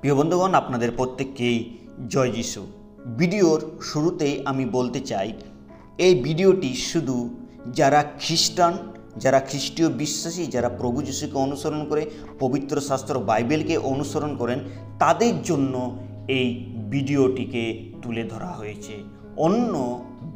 প্রিয় বন্ধুগণ, আপনাদের প্রত্যেককেই জয় যিশু। ভিডিওর শুরুতেই আমি বলতে চাই, এই ভিডিওটি শুধু যারা খ্রিস্টান, যারা খ্রিস্টীয় বিশ্বাসী, যারা প্রভু যিশুকে অনুসরণ করে, পবিত্র শাস্ত্র বাইবেলকে অনুসরণ করেন, তাদের জন্য এই ভিডিওটিকে তুলে ধরা হয়েছে। অন্য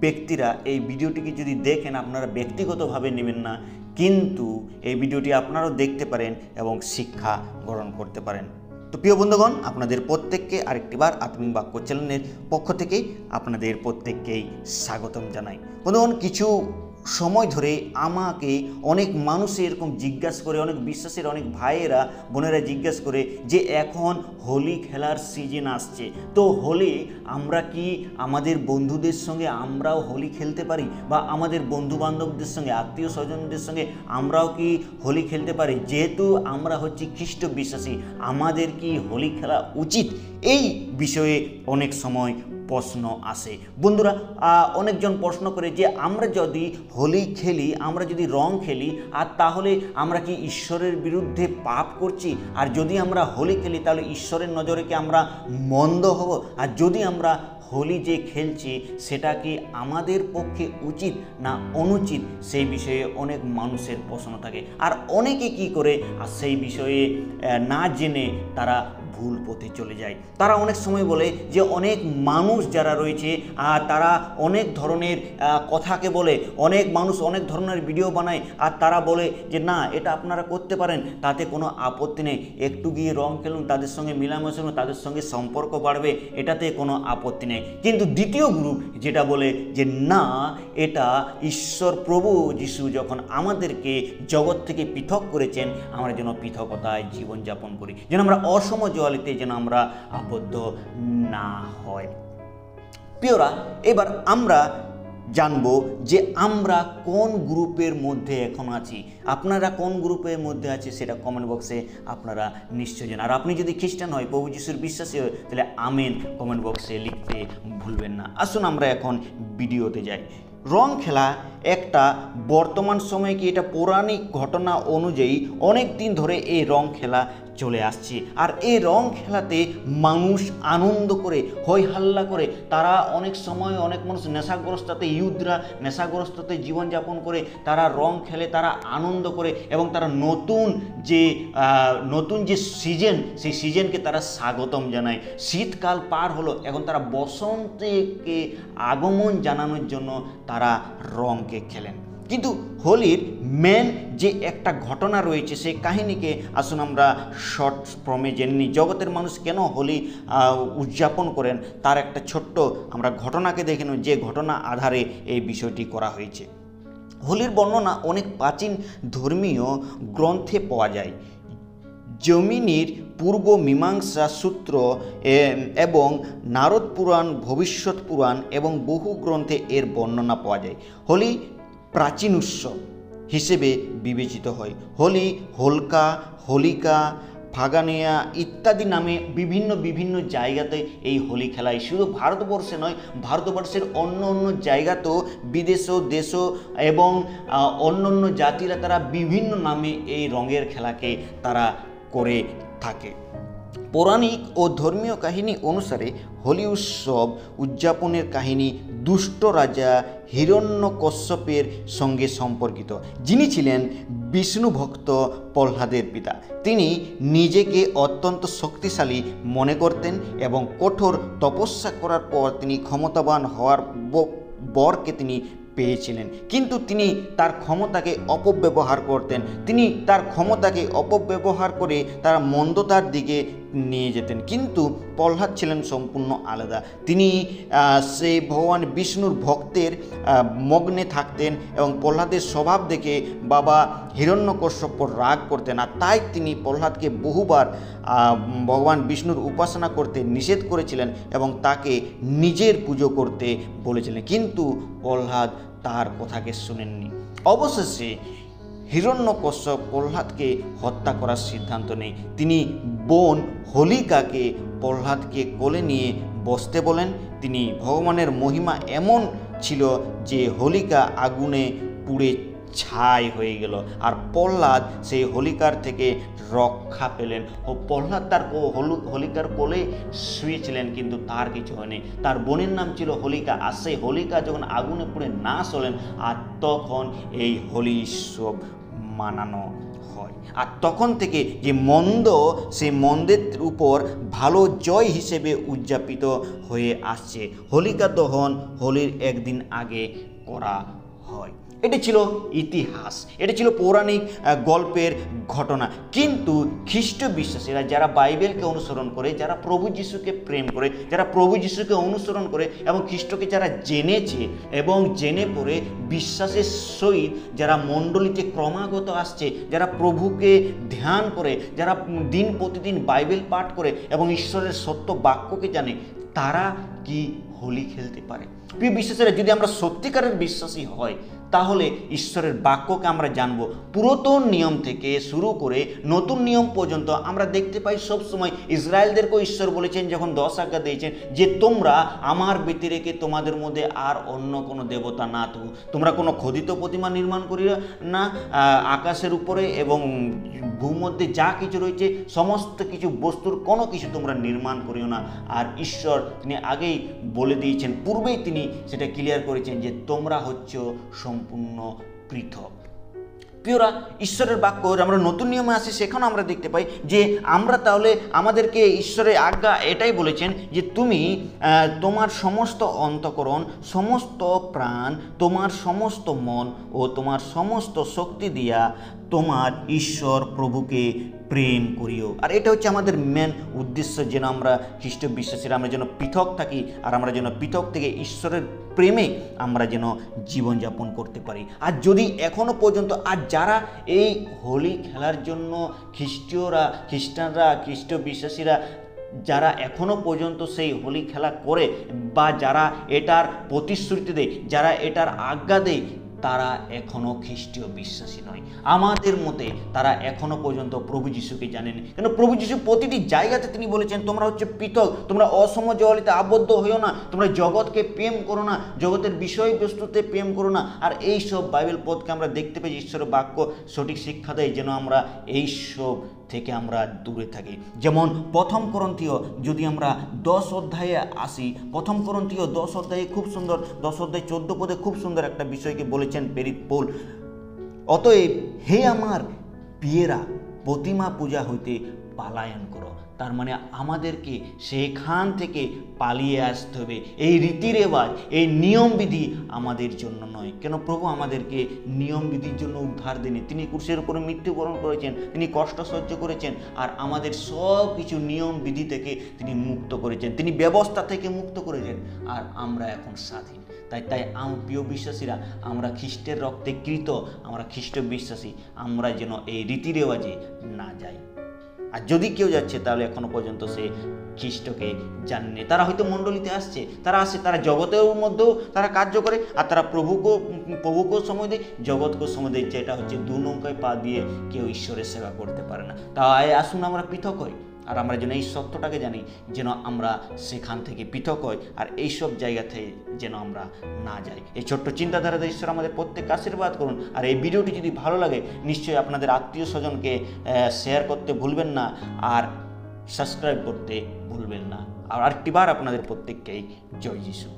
ব্যক্তিরা এই ভিডিওটিকে যদি দেখেন, আপনারা ব্যক্তিগতভাবে নেবেন না, কিন্তু এই ভিডিওটি আপনারাও দেখতে পারেন এবং শিক্ষা গ্রহণ করতে পারেন। তো প্রিয় বন্ধুগণ, আপনাদের প্রত্যেককে আরেকটিবার আত্মিক বাক্য চ্যানেলের পক্ষ থেকেই আপনাদের প্রত্যেককেই স্বাগতম জানাই। বন্ধুগণ, কিছু সময় ধরে আমাকে অনেক মানুষ এরকম জিজ্ঞাসা করে, অনেক বিশ্বাসের অনেক ভাইয়েরা বোনেরা জিজ্ঞাসা করে যে এখন হোলি খেলার সিজন আসছে, তো হোলি আমরা কি আমাদের বন্ধুদের সঙ্গে আমরাও হোলি খেলতে পারি, বা আমাদের বন্ধু বান্ধবদের সঙ্গে, আত্মীয় স্বজনদের সঙ্গে আমরাও কি হোলি খেলতে পারি? যেহেতু আমরা হচ্ছি খ্রিস্ট বিশ্বাসী, আমাদের কি হোলি খেলা উচিত? এই বিষয়ে অনেক সময় প্রশ্ন আসে। বন্ধুরা, অনেকজন প্রশ্ন করে যে আমরা যদি হোলি খেলি, আমরা যদি রং খেলি, আর তাহলে আমরা কি ঈশ্বরের বিরুদ্ধে পাপ করছি? আর যদি আমরা হোলি খেলি তাহলে ঈশ্বরের নজরে কি আমরা মন্দ হব? আর যদি আমরা হোলি যে খেলছি সেটা কি আমাদের পক্ষে উচিত না অনুচিত? সেই বিষয়ে অনেক মানুষের প্রশ্ন থাকে। আর অনেকে কি করে, আর সেই বিষয়ে না জেনে তারা ভুল পথে চলে যায়। তারা অনেক সময় বলে যে অনেক মানুষ যারা রয়েছে তারা অনেক ধরনের কথাকে বলে, অনেক মানুষ অনেক ধরনের ভিডিও বানায়, আর তারা বলে যে না, এটা আপনারা করতে পারেন, তাতে কোনো আপত্তি নেই, একটু গিয়ে রং খেলুন, তাদের সঙ্গে মিলামেশা করুন, তাদের সঙ্গে সম্পর্ক বাড়বে, এটাতে কোনো আপত্তি নেই। কিন্তু দ্বিতীয় গ্রুপ যেটা বলে যে না, এটা ঈশ্বর প্রভু যিশু যখন আমাদেরকে জগৎ থেকে পৃথক করেছেন, আমরা যেন পৃথকতায় জীবনযাপন করি, যেন আমরা অসমজোয়ালিতে যেন আমরা আবদ্ধ না হয়। প্রিয়রা, এবার আমরা জানবো যে আমরা কোন গ্রুপের মধ্যে এখন আছি। আপনারা কোন গ্রুপের মধ্যে আছে সেটা কমেন্ট বক্সে আপনারা নিশ্চয় জানেন। আর আপনি যদি খ্রিস্টান হয়, প্রভু যিশুর বিশ্বাসী হয়, তাহলে আমেন কমেন্ট বক্সে লিখতে ভুলবেন না। আসুন আমরা এখন ভিডিওতে যাই। রং খেলা একটা বর্তমান সময়ে কি এটা পৌরাণিক ঘটনা অনুযায়ী অনেক দিন ধরে এই রং খেলা চলে আসছে। আর এই রং খেলাতে মানুষ আনন্দ করে, হই হাল্লা করে, তারা অনেক সময় অনেক মানুষ নেশাগ্রস্ততে, ইউথরা নেশাগ্রস্ততে জীবনযাপন করে, তারা রং খেলে, তারা আনন্দ করে, এবং তারা নতুন যে সিজন, সেই সিজনকে তারা স্বাগতম জানায়। শীতকাল পার হলো, এখন তারা বসন্তকে আগমন জানানোর জন্য তারা রংকে খেলেন। কিন্তু হোলির মেন যে একটা ঘটনা রয়েছে, সেই কাহিনীকে আসুন আমরা শর্ট ফর্মে জেনে নিই। জগতের মানুষ কেন হোলি উদযাপন করেন তার একটা ছোট্ট আমরা ঘটনাকে দেখে নিই, যে ঘটনা আধারে এই বিষয়টি করা হয়েছে। হোলির বর্ণনা অনেক প্রাচীন ধর্মীয় গ্রন্থে পাওয়া যায়। জমিনীর পূর্ব মীমাংসা সূত্র এবং নারদ পুরাণ, ভবিষ্যৎ পুরাণ এবং বহু গ্রন্থে এর বর্ণনা পাওয়া যায়। হোলি প্রাচীন উৎসব হিসেবে বিবেচিত হয়। হোলি, হোলকা, হোলিকা, ফাগানিয়া ইত্যাদি নামে বিভিন্ন জায়গাতে এই হোলি খেলায়, শুধু ভারতবর্ষে নয়, ভারতবর্ষের অন্য জায়গাতেও, বিদেশেও, দেশও এবং অন্য জাতিরা তারা বিভিন্ন নামে এই রঙের খেলাকে তারা করে থাকে। পৌরাণিক ও ধর্মীয় কাহিনী অনুসারে হোলি উৎসব উদযাপনের কাহিনী দুষ্ট রাজা হিরণ্যকশ্যপের সঙ্গে সম্পর্কিত, যিনি ছিলেন বিষ্ণু ভক্ত প্রহ্লাদের পিতা। তিনি নিজেকে অত্যন্ত শক্তিশালী মনে করতেন এবং কঠোর তপস্যা করার পর তিনি ক্ষমতাবান হওয়ার বরকে তিনি পেয়েছিলেন। কিন্তু তিনি তার ক্ষমতাকে অপব্যবহার করতেন। তিনি তার ক্ষমতাকে অপব্যবহার করে তারা মন্দতার দিকে নিয়ে যেতেন। কিন্তু প্রহ্লাদ ছিলেন সম্পূর্ণ আলাদা। তিনি সেই ভগবান বিষ্ণুর ভক্তের মগ্নে থাকতেন এবং প্রহ্লাদের স্বভাব দেখে বাবা হিরণ্যকশ্যপ রাগ করতেন। আর তাই তিনি প্রহ্লাদকে বহুবার ভগবান বিষ্ণুর উপাসনা করতে নিষেধ করেছিলেন এবং তাকে নিজের পুজো করতে বলেছিলেন। কিন্তু প্রহ্লাদ তার কথাকে শুনেননি। অবশেষে হিরণ্যকশ্যপ প্রহ্লাদকে হত্যা করার সিদ্ধান্ত নেয়। তিনি বোন হোলিকাকে প্রহ্লাদকে কোলে নিয়ে বসতে বলেন। তিনি ভগবানের মহিমা এমন ছিল যে হোলিকা আগুনে পুড়ে ছাই হয়ে গেল। আর প্রহ্লাদ সেই হোলিকার থেকে রক্ষা পেলেন। ও প্রহ্লাদ তার হোলিকার কোলে শুয়েছিলেন, কিন্তু তার কিছু হয়নি। তার বোনের নাম ছিল হোলিকা। আর সেই হোলিকা যখন আগুনে পুড়ে নাশ হলেন, আর তখন এই হোলি উৎসব মানানো হয়। আর তখন থেকে যে মন্দ, সেই মন্দের উপর ভালো জয় হিসেবে উদযাপিত হয়ে আসছে। হোলিকা দহন হোলির একদিন আগে করা হয়। এটি ছিল ইতিহাস, এটি ছিল পৌরাণিক গল্পের ঘটনা। কিন্তু খ্রিস্ট বিশ্বাসীরা যারা বাইবেলকে অনুসরণ করে, যারা প্রভু যিশুকে প্রেম করে, যারা প্রভু যিশুকে অনুসরণ করে এবং খ্রিস্টকে যারা জেনেছে এবং জেনে পড়ে বিশ্বাসের সহিত যারা মণ্ডলীতে ক্রমাগত আসছে, যারা প্রভুকে ধ্যান করে, যারা দিন প্রতিদিন বাইবেল পাঠ করে এবং ঈশ্বরের সত্য বাক্যকে জানে, তারা কি হোলি খেলতে পারে? প্রিয় বিশ্বাসীরা, যদি আমরা সত্যিকারের বিশ্বাসী হয়, তাহলে ঈশ্বরের বাক্যকে আমরা জানব। পুরাতন নিয়ম থেকে শুরু করে নতুন নিয়ম পর্যন্ত আমরা দেখতে পাই সবসময় ইসরায়েলদেরকেও ঈশ্বর বলেছেন, যখন 10 আজ্ঞা দিয়েছেন, যে তোমরা আমার ব্যতিরেকে তোমাদের মধ্যে আর অন্য কোনো দেবতা না থাকুক, তোমরা কোনো খোদিত প্রতিমা নির্মাণ করিও না, আকাশের উপরে এবং ভূমধ্যে যা কিছু রয়েছে সমস্ত কিছু বস্তুর কোনো কিছু তোমরা নির্মাণ করিও না। আর ঈশ্বর তিনি আগেই বলে দিয়েছেন, পূর্বেই তিনি সেটা ক্লিয়ার করেছেন যে তোমরা হচ্ছে সম্পূর্ণ পৃথক। প্রিয়রা, ঈশ্বরের বাক্য আমরা নতুন নিয়মে আসি, সেখানে আমরা দেখতে পাই যে আমরা তাহলে আমাদেরকে ঈশ্বরের আজ্ঞা এটাই বলেছেন যে তুমি তোমার সমস্ত অন্তঃকরণ, সমস্ত প্রাণ, তোমার সমস্ত মন ও তোমার সমস্ত শক্তি দিয়া তোমার ঈশ্বর প্রভুকে প্রেম করিও। আর এটা হচ্ছে আমাদের মেন উদ্দেশ্য, যেন আমরা খ্রিস্ট বিশ্বাসীরা আমরা যেন পৃথক থাকি, আর আমরা যেন পৃথক থেকে ঈশ্বরের প্রেমে আমরা যেন জীবনযাপন করতে পারি। আর যদি এখনও পর্যন্ত আর যারা এই হোলি খেলার জন্য খ্রিস্টানরা খ্রিস্ট বিশ্বাসীরা যারা এখনও পর্যন্ত সেই হোলি খেলা করে বা যারা এটার প্রতিশ্রুতি দেয়, যারা এটার আজ্ঞা দেয়, তারা এখনও খ্রিস্টীয় বিশ্বাসী নয়। আমাদের মতে তারা এখনও পর্যন্ত প্রভু যিশুকে জানেনি। কেন প্রভু যিশু প্রতিটি জায়গাতে তিনি বলেছেন, তোমরা হচ্ছে পৃথক, তোমরা অসমজলিতে আবদ্ধ হইও না, তোমরা জগৎকে প্রেম করো না, জগতের বিষয়বস্তুতে প্রেম করো না। আর এই সব বাইবেল পদকে আমরা দেখতে পাই, ঈশ্বরের বাক্য সঠিক শিক্ষা দেয় যেন আমরা এইসব থেকে আমরা দূরে থাকি। যেমন 1 করন্থীয় যদি আমরা 10 অধ্যায়ে আসি, 1 করন্থীয় 10 অধ্যায়ে খুব সুন্দর, 10 অধ্যায় 14 পদে খুব সুন্দর একটা বিষয়কে বলেছেন প্রেরিত পৌল, অতএব হে আমার প্রিয়েরা, প্রতিমা পূজা হইতে পালায়ন করো। তার মানে আমাদেরকে সেখান থেকে পালিয়ে আসতে হবে। এই রীতি রেওয়াজ, এই নিয়মবিধি আমাদের জন্য নয়। কেন প্রভু আমাদেরকে নিয়মবিধির জন্য উদ্ধার দেননি, তিনি ক্রুশের উপরে মৃত্যুবরণ করেছেন, তিনি কষ্ট সহ্য করেছেন, আর আমাদের সব কিছু নিয়মবিধি থেকে তিনি মুক্ত করেছেন, তিনি ব্যবস্থা থেকে মুক্ত করেছেন, আর আমরা এখন স্বাধীন। তাই প্রিয় বিশ্বাসীরা, আমরা খ্রিস্টের রক্তে কৃত, আমরা খ্রিস্ট বিশ্বাসী, আমরা যেন এই রীতি রেওয়াজে না যাই। আর যদি কেউ যাচ্ছে তাহলে এখনো পর্যন্ত সে খ্রিস্টকে জানেনি। তারা হয়তো মণ্ডলীতে আসছে, তারা জগতের মধ্যেও তারা কার্য করে, আর তারা প্রভুকেও সময় দেয়, জগৎকেও সময় দেয়। যেটা হচ্ছে দু নৌকায় পা দিয়ে কেউ ঈশ্বরের সেবা করতে পারে না। তাই আসুন আমরা পৃথক হই, আর আমরা যেন এই সত্যটাকে জানি, যেন আমরা সেখান থেকে পৃথক হই, আর এইসব জায়গা থেকে যেন আমরা না যাই। এই ছোট্ট চিন্তাধারাতে ঈশ্বর আমাদের প্রত্যেককে আশীর্বাদ করুন। আর এই ভিডিওটি যদি ভালো লাগে, নিশ্চয়ই আপনাদের আত্মীয় স্বজনকে শেয়ার করতে ভুলবেন না, আর সাবস্ক্রাইব করতে ভুলবেন না। আর আরেকটি বার আপনাদের প্রত্যেককেই জয় যিশু।